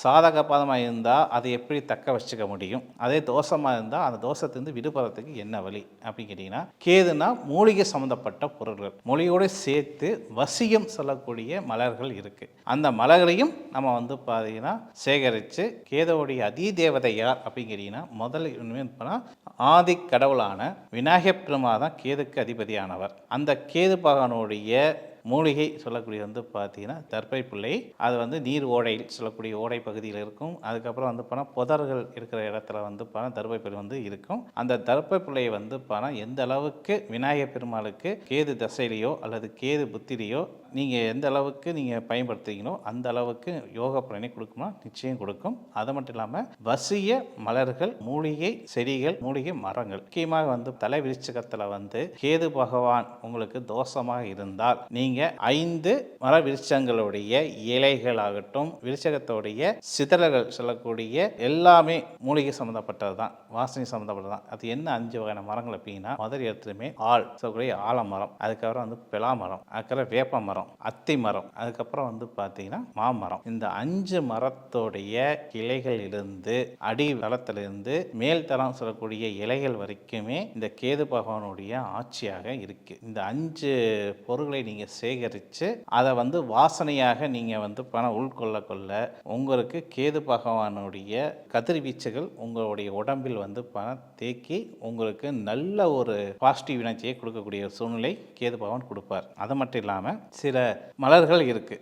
சாதக பாதமாக இருந்தால் அதை எப்படி தக்க வச்சுக்க முடியும், அதே தோஷமாக இருந்தால் அந்த தோஷத்திலிருந்து விடுபடுறதுக்கு என்ன வழி அப்படின்னு கேட்டிங்கன்னா, கேதுனா மூலிகை சம்மந்தப்பட்ட பொருள்கள், மொழியோடு சேர்த்து வசியம் சொல்லக்கூடிய மலர்கள் இருக்குது. அந்த மலர்களையும் நம்ம வந்து பார்த்தீங்கன்னா சேகரித்து, கேதுவுடைய அதிதேவதை யார் அப்படின்னு கேட்டிங்கன்னா, முதல்ல ஆதி கடவுளான விநாயகப் பெருமாள் தான் கேதுக்கு அதிபதியானவர். அந்த கேது பகவானுடைய மூலிகை சொல்லக்கூடிய வந்து பார்த்தீங்கன்னா தர்பை பிள்ளை. அது வந்து நீர் ஓடையில் சொல்லக்கூடிய ஓடை பகுதியில் இருக்கும். அதுக்கப்புறம் வந்து போனால் புதர்கள் இருக்கிற இடத்துல வந்து போனால் தர்பை பிள்ளை வந்து இருக்கும். அந்த தர்பை பிள்ளையை வந்து போனால் எந்த அளவுக்கு விநாயகர் பெருமாளுக்கு கேது தசையிலையோ அல்லது கேது புத்திலையோ நீங்கள் எந்த அளவுக்கு நீங்கள் பயன்படுத்துறீங்களோ அந்த அளவுக்கு யோக பலனை கொடுக்குமா, நிச்சயம் கொடுக்கும். அது மட்டும் இல்லாமல் வசிய மலர்கள், மூலிகை செடிகள், மூலிகை மரங்கள், முக்கியமாக வந்து தலை விருச்சகத்தில் வந்து கேது பகவான் உங்களுக்கு தோஷமாக இருந்தால் நீங்கள் 5 மர விருட்சங்களுடைய இலைகளாகட்டும், விருட்சகத்தோடைய சிதறல்கள் சொல்லக்கூடிய எல்லாமே மூலிகை சம்மந்தப்பட்டது தான், வாசனை சம்மந்தப்பட்டது தான். அது என்ன 5 வகையான மரங்கள் அப்படின்னா, முதல் இடத்துலையுமே சொல்லக்கூடிய ஆலமரம், அதுக்கப்புறம் வந்து பிலாமரம், அதுக்கப்புறம் வேப்ப மரம், அத்தி மரம், அதுக்கப்புறம் வந்து பார்த்தீங்கன்னா மாமரம். இந்த 5 மரத்தோடைய கிளைகளிலிருந்து அடி தளத்திலிருந்து மேல் தளம் சொல்லக்கூடிய இலைகள் வரைக்குமே இந்த கேது பகவானுடைய ஆட்சியாக இருக்கு. இந்த 5 பொருட்களை நீங்கள் சேகரித்து அதை வந்து வாசனையாக நீங்கள் வந்து பணம் உள்கொள்ள கொள்ள உங்களுக்கு கேது பகவானுடைய கதிர்வீச்சுகள் உங்களுடைய உடம்பில் வந்து பணம் தேக்கி உங்களுக்கு நல்ல ஒரு பாசிட்டிவ் எனர்ஜியை கொடுக்கக்கூடிய சூழ்நிலை கேது பகவான் கொடுப்பார். அது மட்டும் இல்லாமல் சில மலர்கள் இருக்குது.